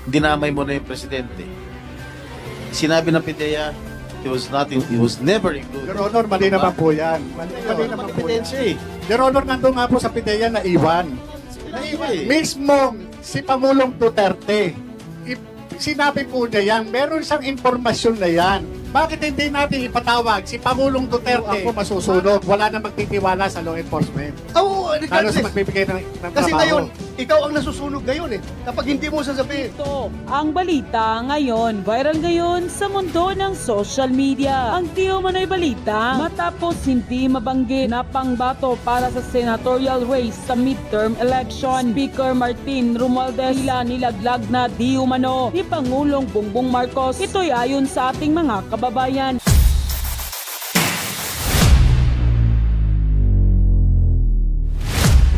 dinamay mo na yung presidente. Sinabi ng PIDEA, it was never included. Your Honor, mali naman po yan. Mali naman po yan. Your Honor, nandun nga po sa PIDEA na iwan. Mismo si Pangulong Duterte, sinabi po niya yan, meron siyang informasyon na yan. Bakit hindi natin ipatawag si Pangulong Duterte? Ako masusunod, wala na magtitiwala sa law enforcement. Oo, Lalo sa magbibigay ng kasi trabaho. ngayon, ikaw ang nasusunog ngayon eh. Kapag hindi mo sasabihin. Ito ang balita ngayon. Viral ngayon sa mundo ng social media. Ang tiyo manoy balita matapos hindi mabanggit na pangbato para sa senatorial race sa midterm election. Speaker Martin Romualdez nilaglag na di umano ni Pangulong Bongbong Marcos. Ito'y ayon sa ating mga kababayan.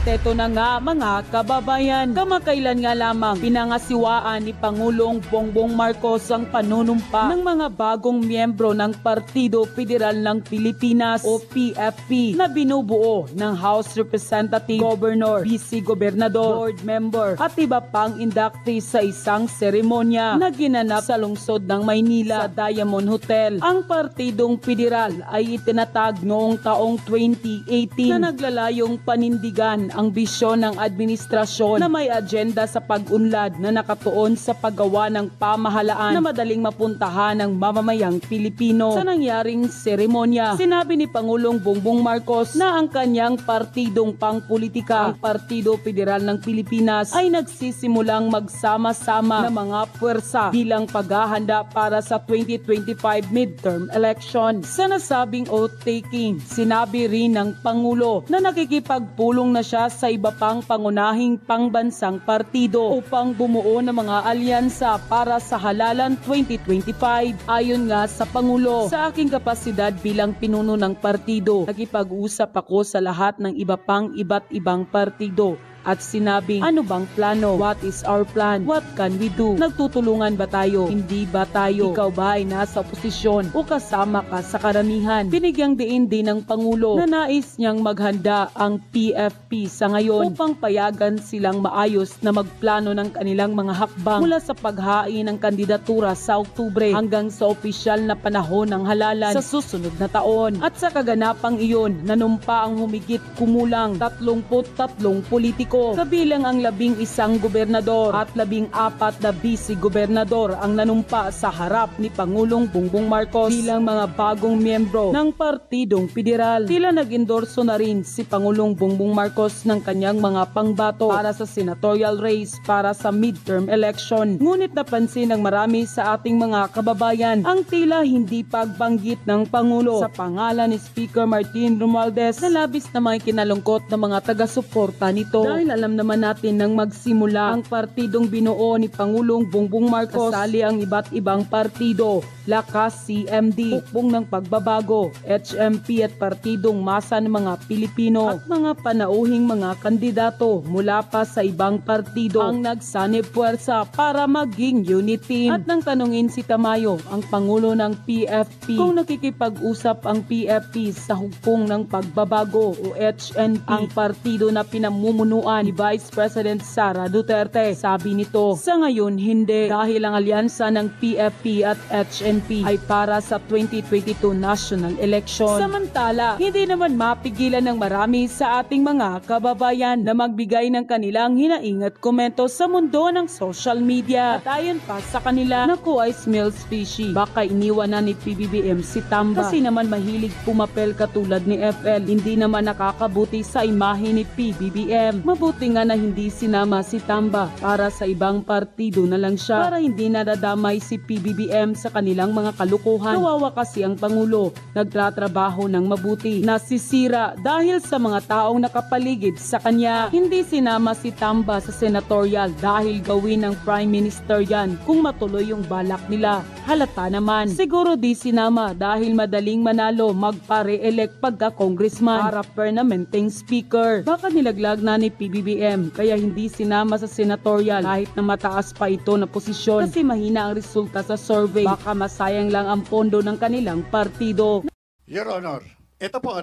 Ito na nga mga kababayan, kamakailan nga lamang pinangasiwaan ni Pangulong Bongbong Marcos ang panunumpa ng mga bagong miyembro ng Partido Federal ng Pilipinas o PFP na binubuo ng House Representative, Governor, Vice Gobernador, Board Member at iba pang inductees sa isang seremonya na ginanap sa lungsod ng Maynila sa Diamond Hotel. Ang Partidong Federal ay itinatag noong taong 2018 na naglalayong panindigan ang bisyon ng administrasyon na may agenda sa pag-unlad na nakatuon sa paggawa ng pamahalaan na madaling mapuntahan ng mamamayang Pilipino. Sa nangyaring seremonya, sinabi ni Pangulong Bongbong Marcos na ang kanyang partidong pangpolitika, ang Partido Federal ng Pilipinas, ay nagsisimulang magsama-sama ng mga puwersa bilang paghahanda para sa 2025 midterm election. Sa nasabing oath-taking, sinabi rin ng Pangulo na nakikipagpulong na siya sa iba pang pangunahing pangbansang partido upang bumuo ng mga alyansa para sa halalan 2025. Ayon nga sa Pangulo, sa aking kapasidad bilang pinuno ng partido, nakipag-usap ako sa lahat ng iba't ibang partido. At sinabing, ano bang plano? What is our plan? What can we do? Nagtutulungan ba tayo? Hindi ba tayo? Ikaw ba ay nasa oposisyon o kasama ka sa karamihan? Binigyang diin din ng Pangulo na nais niyang maghanda ang PFP sa ngayon upang payagan silang maayos na magplano ng kanilang mga hakbang mula sa paghain ng kandidatura sa Oktubre hanggang sa opisyal na panahon ng halalan sa susunod na taon. At sa kaganapang iyon, nanumpa ang humigit kumulang 33 politiko, kabilang ang 11 gobernador at 14 na vice-gobernador ang nanumpa sa harap ni Pangulong Bongbong Marcos bilang mga bagong miyembro ng Partidong Federal. Tila nag-endorso na rin si Pangulong Bongbong Marcos ng kanyang mga pangbato para sa senatorial race para sa midterm election. Ngunit napansin ng marami sa ating mga kababayan ang tila hindi pagbanggit ng Pangulo sa pangalan ni Speaker Martin Romualdez na labis na may kinalungkot ng mga taga-suporta nito. Dahil alam naman natin nang magsimula ang partidong binuo ni Pangulong Bongbong Marcos, kasali ang iba't ibang partido, Lakas, CMD, Hukbong ng Pagbabago, HMP at Partidong Masa ng mga Pilipino at mga panauhing mga kandidato mula pa sa ibang partido ang nagsanib puwersa para maging unit team. At nang tanungin si Tamayo, ang Pangulo ng PFP, kung nakikipag-usap ang PFP sa Hukbong ng Pagbabago o HNP, ang partido na pinamumunuan ni Vice President Sara Duterte. Sabi nito, sa ngayon hindi, dahil ang alyansa ng PFP at HNP ay para sa 2022 national election. Samantala, hindi naman mapigilan ng marami sa ating mga kababayan na magbigay ng kanilang hinaing at komento sa mundo ng social media. At ayon pa sa kanila, naku ay smells fishy. Baka iniwan na ni PBBM si Tamba kasi naman mahilig pumapel katulad ni FL. Hindi naman nakakabuti sa imahe ni PBBM. Mabuti nga na hindi sinama si Tamba para sa ibang partido na lang siya para hindi nadadamay si PBBM sa kanilang mga kalukuhan. Kawawa kasi ang Pangulo, nagtatrabaho ng mabuti, nasisira dahil sa mga taong nakapaligid sa kanya. Hindi sinama si Tamba sa senatorial dahil gawin ng Prime Minister yan kung matuloy yung balak nila. Halata naman. Siguro di sinama dahil madaling manalo magpa-re-elect pagka-congressman para permanenteng speaker. Baka nilaglag na ni PBBM kaya hindi sinama sa senatorial kahit na mataas pa ito na posisyon kasi mahina ang resulta sa survey. Baka masayang lang ang pondo ng kanilang partido. Your Honor, ito po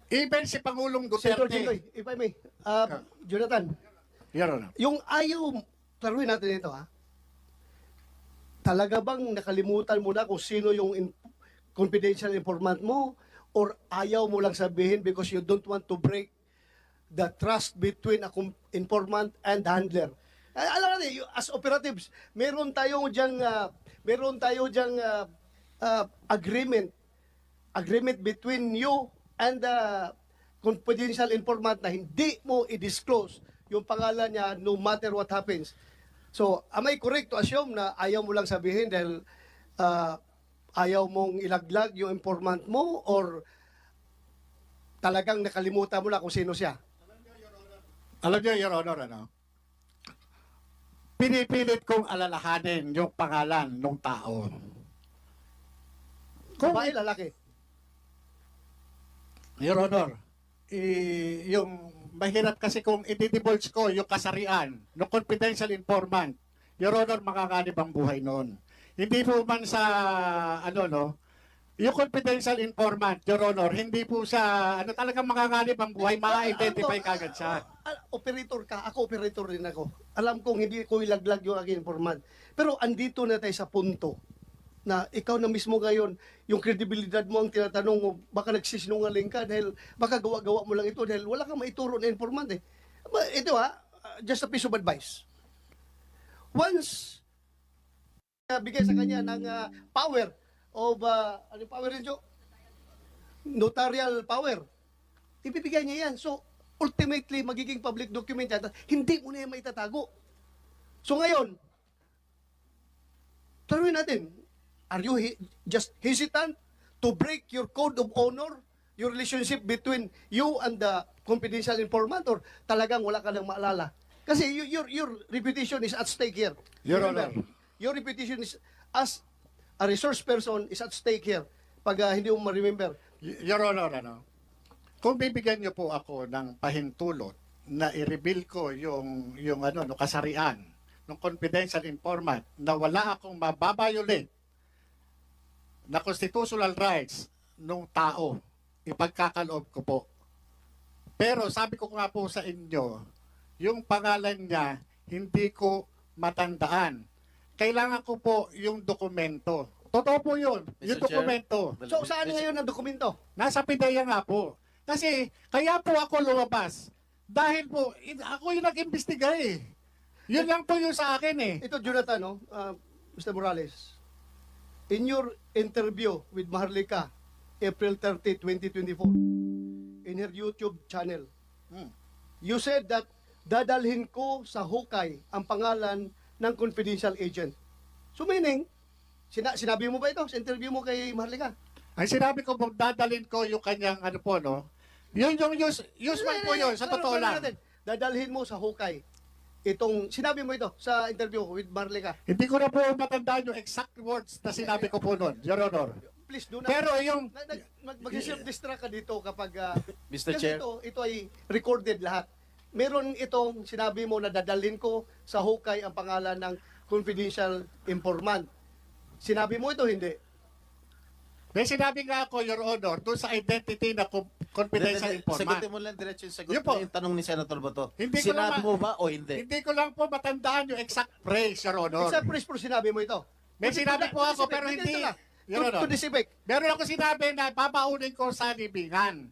even si Pangulong Senator Duterte. Jinggoy, if I may, Jonathan, Your Honor. yung ayaw, klaruhin natin ito talaga bang nakalimutan mo na kung sino yung confidential informant mo, or ayaw mo lang sabihin because you don't want to break the trust between a informant and handler? Alam natin, as operatives, meron tayo diyang agreement between you and the confidential informant na hindi mo i-disclose yung pangalan niya no matter what happens. So, am I correct to assume na ayaw mo lang sabihin dahil ayaw mong ilaglag yung informant mo, or talagang nakalimutan mo na kung sino siya? Alam niyo, Your Honor, pinipilit kong alalahanin yung pangalan ng tao. Babae, lalaki? Your Honor, yung mahirap kasi kung i-divulge ko yung kasarian ng confidential informant, Your Honor, makakanib ang buhay noon. Hindi po man sa, yung confidential informant, Your Honor, hindi po sa, talagang makakanib ang buhay, ma-identify kagad siya. Operator ka, ako operator rin ako. Alam kong hindi ko ilaglag yung aking informant. Pero andito na tayo sa punto na ikaw na mismo ngayon, yung credibilidad mo ang tinatanong mo, baka nagsisinungaling ka dahil baka gawa-gawa mo lang ito dahil wala kang maituro na informant eh. Ito just a piece of advice. Once bigay sa kanya ng power of, ano power rin, Joe? Notarial power. Ibibigay niya yan. So, ultimately, magiging public document yan. Hindi mo na yan maitatago. So, ngayon, taruin natin, are you just hesitant to break your code of honor, your relationship between you and the confidential informant, or talagang wala ka nang maalala? Kasi your reputation is at stake here. Your Remember, Honor. your reputation is, as a resource person, is at stake here. Pag hindi mo ma-remember. Your Honor, kung bibigyan niyo po ako ng pahintulot na i-reveal ko yung kasarian ng confidential informant na wala akong mababiolate na constitutional rights ng tao, ipagkakaloob ko po. Pero sabi ko nga po sa inyo, yung pangalan niya, hindi ko matandaan. Kailangan ko po yung dokumento. Totoo po yun, yung Mr. Chair. dokumento. So, saan ngayon ang dokumento? Nasa PIDEA nga po. Kasi, kaya po ako lumabas. Dahil po, ako yung nag-imbestiga eh. Yun lang po yung sa akin eh. Ito, Jonathan, no? Mr. Morales, in your interview with Maharlika, April 30, 2024, in her YouTube channel, you said that dadalhin ko sa hukay ang pangalan ng confidential agent. So meaning, sinabi mo ba ito sa interview mo kay Maharlika? Ang sinabi ko po, dadalhin ko yung kanyang yun yung usual po yun, sa totoo lang. Dadalhin mo sa hukay. Sinabi mo ito sa interview with Maharlika. Hindi ko na po matandaan yung exact words na sinabi ko po noon, Your Honor. Please do not. Pero yung... Mag-self-distract ka dito kapag... Mr. kasi Chair. ito ay recorded lahat. Meron itong sinabi mo na dadalhin ko sa hukay ang pangalan ng confidential informant. Sinabi mo ito, hindi? May sinabi nga ako, Your Honor, doon sa identity na confidential informant. Sagutin mo lang diretso yung sagot Yun po. na yung tanong ni Senator Bato. Hindi ko Sinabi naman- mo ba o hindi? Hindi ko lang po matandaan yung exact phrase, Your Honor. Except for sinabi mo ito. May sinabi po ako, pero hindi. Your Honor. To dissipate. Meron ako sinabi na babaunin ko sa libingan.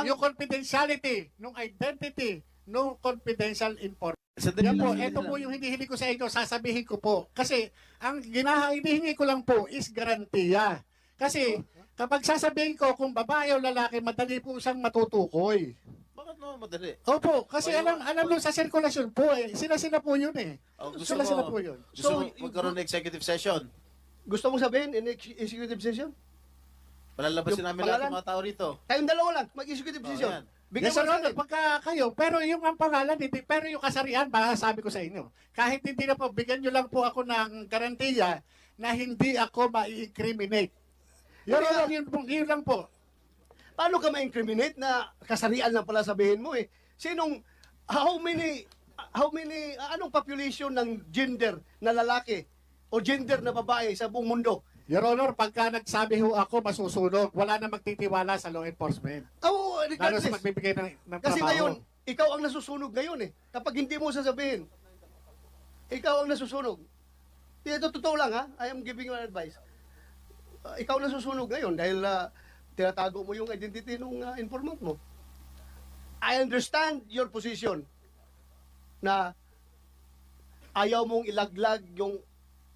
Yung confidentiality, nung identity, nung confidential informant. Sandali Yan lang, po, sandali ito lang. po yung hinihingi ko sa inyo, sasabihin ko po. Kasi, ang hinihingi ko lang po is garantiya. Kasi, kapag sasabihin ko kung babae o lalaki, madali po siyang matutukoy. Bakit naman madali? Opo, kasi O, alam nyo sa sirkulasyon po eh. Sila po yun eh. Oh, Sila po yun. Gusto So, mo magkaroon ng executive session? Gusto mong sabihin in executive session? Palalabasin Yung namin lahat pangalan? ng mga tao rito. Tayong dalawa lang, mag-executive Oh, session. yan. Bigyan Yes, mo Your sa Honor, akin. pagka kayo, pero yung ang pangalan, hindi, pero yung kasarian, baka sabi ko sa inyo, kahit hindi na po, bigyan nyo lang po ako ng garantiya na hindi ako ma-incriminate. Your Hindi Honor, yun lang po. Paano ka ma-incriminate na kasarian lang pala sabihin mo eh? How many, anong population ng gender na lalaki o gender na babae sa buong mundo? Your Honor, pagka nagsabi ho ako, masusunog, wala na magtitiwala sa law enforcement. Oh, Lalo regardless. sa magbibigay ng Kasi trabaho. ngayon, ikaw ang nasusunog ngayon eh. Kapag hindi mo sasabihin, ikaw ang nasusunog. Ito totoo lang ha. I am giving you an advice. Ikaw na susunog ngayon dahil tinatago mo yung identity ng informant mo. I understand your position na ayaw mong ilaglag yung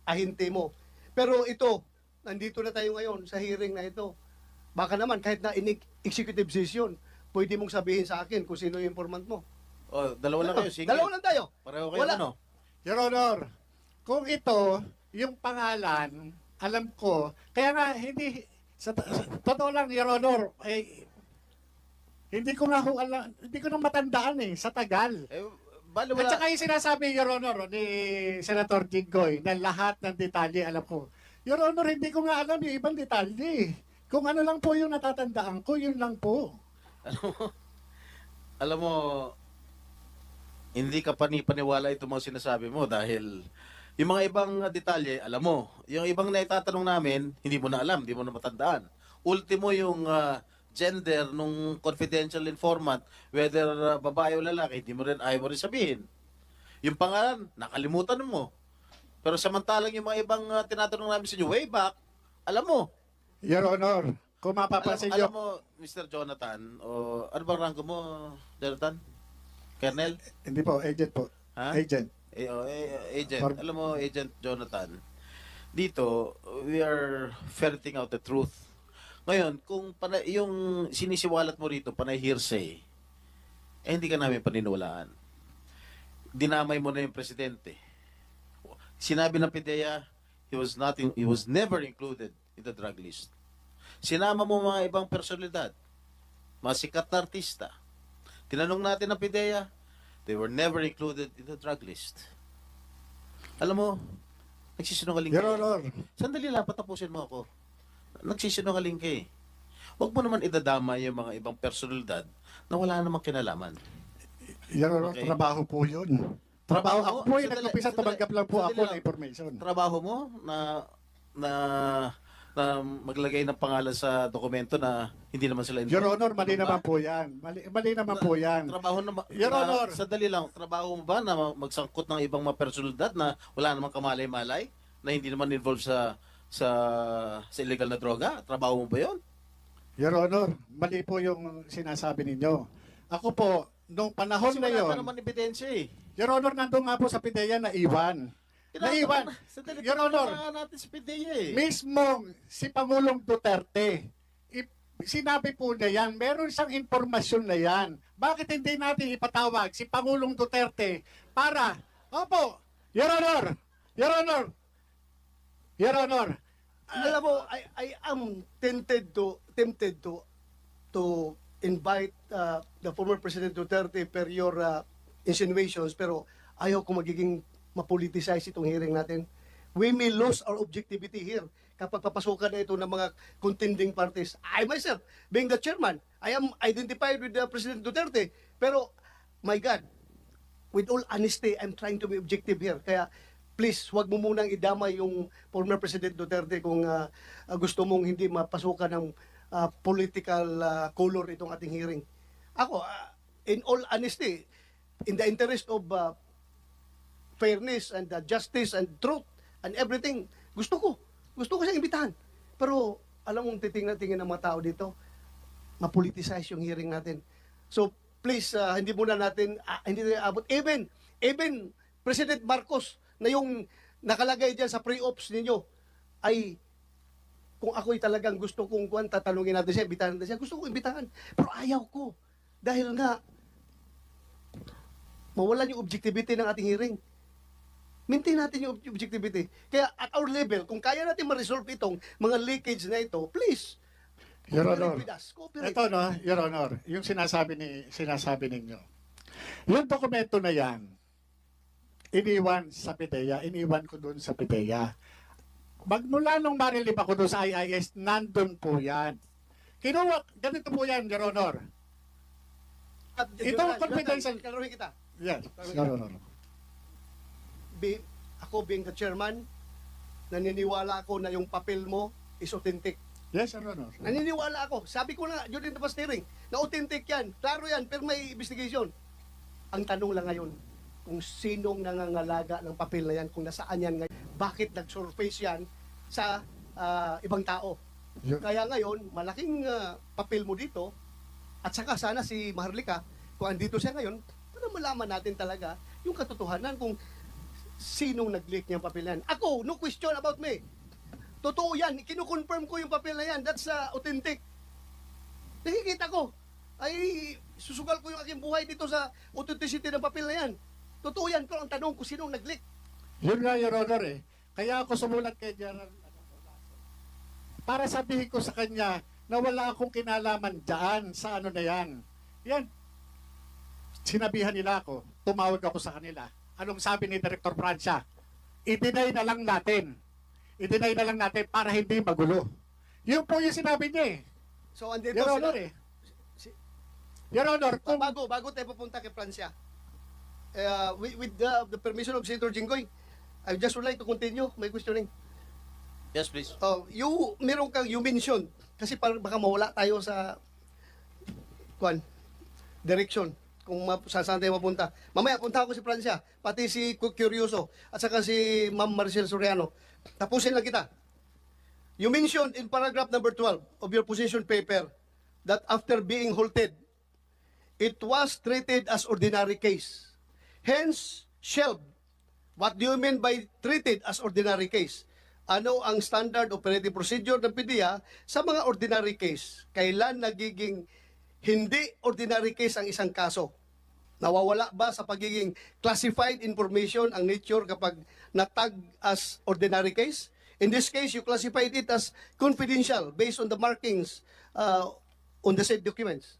ahente mo. Pero ito, nandito na tayo ngayon sa hearing na ito. Baka naman kahit na executive session, pwede mong sabihin sa akin kung sino yung informant mo. Oh, dalawa lang kayo, sige. Dalawa lang tayo. Pareho kayo, Wala. ano? Your Honor, kung ito, yung pangalan, alam ko, kaya nga, hindi, sa totoo lang, Your Honor, hindi ko na matandaan sa tagal. Bali, At wala. saka yung sinasabi, Your Honor, ni Senator Jinggoy, na lahat ng detalye alam ko. Your Honor, hindi ko nga alam yung ibang detalye. Kung ano lang po yung natatandaan ko, yun lang po. Alam mo, hindi ka panipaniwala itong mga sinasabi mo dahil yung mga ibang detalye, alam mo. Yung ibang naitatanong namin, hindi mo na alam, hindi mo na matandaan. Ultimo yung gender nung confidential informant, whether babae o lalaki, hindi mo rin ayaw mo rin sabihin. Yung pangalan, nakalimutan mo. Pero samantalang yung mga ibang tinatanong namin sa inyo, way back, alam mo. Your Honor, kung mapapansin Alam nyo, mo, Mr. Jonathan, o ano bang rango mo, Jonathan? Colonel? hindi po, agent po. Ha? Agent. Agent. For- Alam mo, Agent Jonathan, dito, we are ferreting out the truth. Ngayon, kung yung sinisiwalat mo rito, panay hearsay, hindi ka namin paniniwalaan. Dinamay mo na yung presidente. Sinabi ng PIDEA, he was never included in the drug list. Sinama mo mga ibang personalidad, mga sikat na artista. Tinanong natin ng PIDEA, they were never included in the drug list. Alam mo, nagsisinungaling Your ka. Honor, Sandali lang, patapusin mo ako. Nagsisinungaling ka eh. Huwag mo naman idadama yung mga ibang personalidad na wala namang kinalaman. Your Honor, Okay. trabaho po yun. Trabaho, ako po yung Sandali, nag-umpisa, sandali, tumanggap lang po sandali ako lang. ng information. Trabaho mo na maglagay ng pangalan sa dokumento na hindi naman sila Your involved. Honor, mali naman po yan. Mali naman po yan. Trabaho na Your Honor. Sandali lang, trabaho mo ba na magsangkot ng ibang mga personalidad na wala namang kamalay-malay na hindi naman involved sa illegal na droga? Trabaho mo ba 'yon? Your Honor, mali po yung sinasabi ninyo. Ako po, nung panahon Kasi na wala yon, pa naman ebidensya eh. Your Honor, nandun nga po sa PIDEA na iwan. Naiwan. Sandali, Your Honor, tinatawag natin sa PIDEA eh. mismo si Pangulong Duterte, sinabi po na yan, meron siyang impormasyon na yan. Bakit hindi natin ipatawag si Pangulong Duterte para, opo, Your Honor, Your Honor, Your Honor, Alam mo, I am tempted to invite the former President Duterte per your insinuations, pero ayaw ko magiging mapoliticize itong hearing natin. We may lose our objectivity here kapag papasukan na ito ng mga contending parties. I myself, being the chairman, I am identified with President Duterte, pero my God, with all honesty, I'm trying to be objective here. Kaya please, wag mo munang idamay yung former President Duterte kung gusto mong hindi mapasukan ng political color itong ating hearing. Ako, in all honesty, in the interest of fairness and justice and truth and everything, gusto ko siyang imbitahan. Pero alam mong titingnan ng mga tao dito, mapoliticize yung hearing natin. So please, hindi muna natin, hindi na abot. Even President Marcos, na yung nakalagay dyan sa pre-ops ninyo, ay kung ako'y talagang gusto kong tatanungin natin siya, imbitahan natin siya, gusto ko imbitahan. Pero ayaw ko. Dahil nga, mawalan yung objectivity ng ating hearing. Maintain natin yung objectivity. Kaya at our level, kung kaya natin ma-resolve itong mga leakage na ito, please, Your cooperate Honor, with us. Cooperate. ito no, Your Honor, yung sinasabi ninyo. Yung dokumento na yan, iniwan sa PIDEA, iniwan ko doon sa PIDEA. Magmula nung marilip ako doon sa IIS, nandun po yan. Kinuha, ganito po yan, Your Honor. At, Ito confidential. Kalaruhin kita. Yes, Your Honor. Ako being the chairman, naniniwala ako na yung papel mo is authentic. Yes, Your Honor. Naniniwala ako. Sabi ko na during the past hearing, na authentic yan. Klaro yan, pero may investigation. Ang tanong lang ngayon, kung sinong nangangalaga ng papel na yan, kung nasaan yan ngayon. bakit nag-surface yan sa ibang tao. Yun. Kaya ngayon, malaking papel mo dito, at saka sana si Maharlika, kung andito siya ngayon, para malaman natin talaga yung katotohanan kung sinong nag-leak niyang papel na yan. Ako, no question about me. Totoo yan, kinukonfirm ko yung papel na yan, that's authentic. Nakikita ko, ay susugal ko yung aking buhay dito sa authenticity ng papel na yan. Totoo yan, pero ang tanong ko sinong nag-leak. Yun nga, Your Honor eh. Kaya ako sumulat kay General para sabihin ko sa kanya na wala akong kinalaman dyan sa ano na yan. Yan. Sinabihan nila ako, tumawag ako sa kanila. Anong sabi ni Director Francia? I-deny na lang natin. I-deny na lang natin para hindi magulo. Yun po yung sinabi niya eh. So, andito Your Honor sila. eh. Your Honor, kung... Bago tayo pupunta kay Francia, with the permission of Senator Jinggoy, I just would like to continue my questioning. Yes, please. Meron kang, you mentioned, kasi baka mawala tayo sa direction, kung saan tayo mapunta. Mamaya, punta ako si Francia, pati si Curioso, at saka si Ma'am Maricel Soriano. Tapusin lang kita. You mentioned in paragraph number 12 of your position paper that after being halted, it was treated as ordinary case. Hence, shelved. What do you mean by treated as ordinary case? Ano ang standard operating procedure ng PDEA sa mga ordinary case? Kailan nagiging hindi ordinary case ang isang kaso? Nawawala ba sa pagiging classified information ang nature kapag natag as ordinary case? In this case, you classified it as confidential based on the markings on the said documents.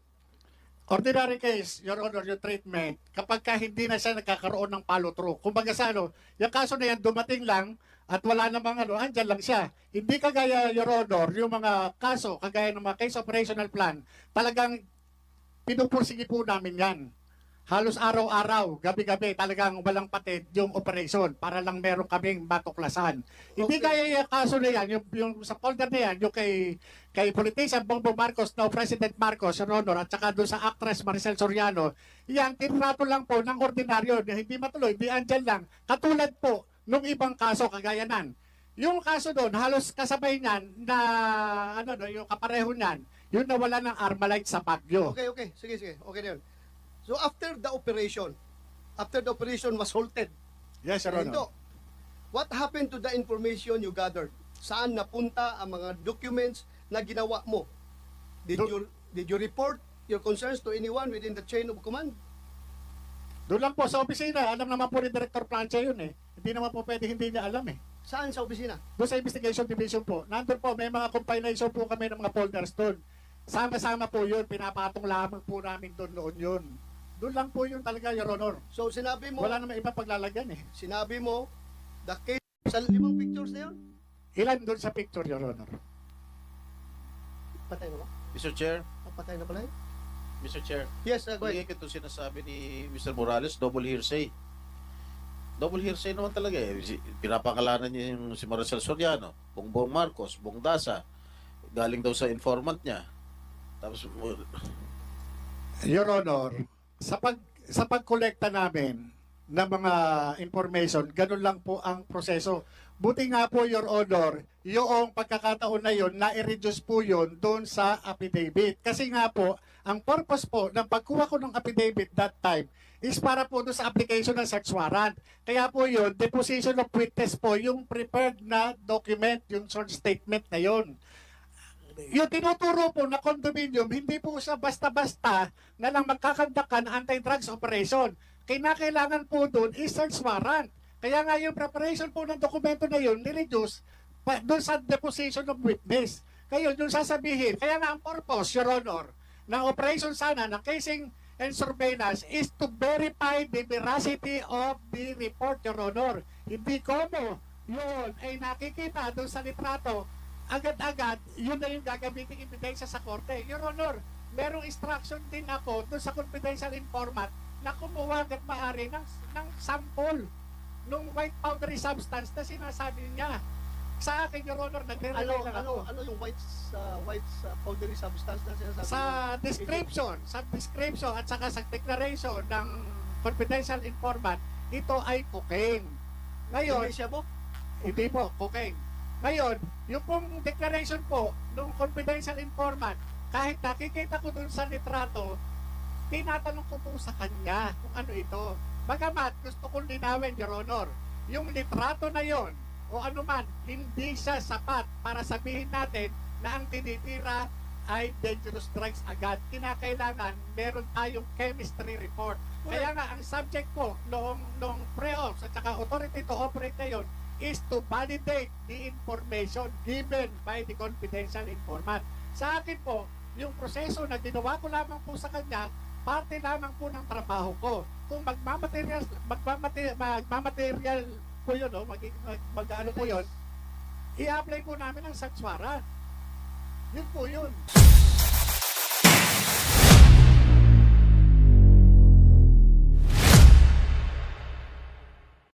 Ordinary case, Your Honor, yung treatment, kapag ka hindi na siya nagkakaroon ng follow-through. Kumbaga sa yung kaso na yan dumating lang at wala namang andyan lang siya. Hindi kagaya, Your Honor, yung mga kaso, kagaya ng mga case operational plan, talagang pinupursige po namin yan. Halos araw-araw, gabi-gabi, talagang walang patid yung operation para lang meron kaming matuklasan. Hindi kaya yung kaso na yan, yung sa folder na yan, yung kay politician Bongbong Marcos, now President Marcos, Your Honor, at saka doon sa actress Maricel Soriano, yan, tinrato lang po ng ordinaryo, na hindi matuloy, hindi andyan lang. Katulad po, nung ibang kaso, kagaya nan. Yung kaso doon, halos kasabay niyan na, yung kapareho niyan, yung nawala ng Armalite sa Baguio. Okay. Sige. Okay na yun. So after the operation was halted, Yes, Your Honor. what happened to the information you gathered? Saan napunta ang mga documents na ginawa mo? Did you report your concerns to anyone within the chain of command? Doon lang po sa opisina, alam naman po ni Director Francia yun eh. Hindi naman po pwede hindi niya alam eh. Saan sa opisina? Doon sa Investigation Division po. Nandun po, may mga compilation po kami ng mga folders doon. Sama-sama po yun, pinapatong lamang po namin doon noon yun. Doon lang po yun talaga, Your Honor. So sinabi mo, Wala naman iba paglalagyan eh. sinabi mo, the case, sa 5 pictures na yun, Ilan doon sa picture, Your Honor? patay na ba? Mr. Chair, Patay na pala yun? Mr. Chair, Yes, go ahead. hindi ko ito sinasabi ni Mr. Morales, double hearsay. Double hearsay naman talaga eh. Pinapakalanan niya yung si Maricel Soriano, Bongbong Marcos, Bong Dasa, galing daw sa informant niya. Tapos, Your Honor, sa pagkolekta namin ng mga information, ganun lang po ang proseso. Buti nga po, Your Honor, yung pagkakataon na yun, na-reduce po yun doon sa affidavit. Kasi nga po, ang purpose po ng pagkuha ko ng affidavit that time is para po doon sa application ng search warrant. Kaya po yun, deposition of witness po, yung prepared na document, yung short statement na yun. Yung tinuturo po na condominium, hindi po siya basta-basta na lang magkakandak ka ng anti-drugs operation. Kailangan po doon is search warrant. Kaya nga yung preparation po ng dokumento na yun, nireduce doon sa deposition of witness. Kaya yung sasabihin, kaya nga ang purpose, Your Honor, ng operation sana, ng casing and surveillance is to verify the veracity of the report, Your Honor. Hindi ko mo yun ay nakikita doon sa litrato, agad-agad, yun na yung gagamitin ebidensya sa korte. Your Honor, merong instruction din ako doon sa confidential informant na kumuha hanggat maaari ng sample nung white powdery substance na sinasabi niya. Sa akin, Your Honor, nagre-relay lang ako. Ano yung white powdery substance na sinasabi? Sa description at saka sa declaration ng confidential informant, ito ay cocaine. Ngayon, Siya mo? Hindi po, cocaine. Ngayon, yung pong declaration po ng confidential informant, kahit nakikita ko dun sa litrato, tinatanong ko po sa kanya kung ano ito. Bagamat gusto kong linawin, Your Honor, yung litrato na yon o anuman, hindi siya sapat para sabihin natin na ang tinitira ay dangerous drugs agad. Kinakailangan meron tayong chemistry report. Kaya nga, ang subject po nung pre-ops at saka authority to operate na yun is to validate the information given by the confidential informant. Sa akin po, yung proseso na ginawa ko lamang po sa kanya, parte lamang po ng trabaho ko. Kung magmamaterial po yun, mag-ano po yun, i-apply po namin ang search warrant. Yun po yun.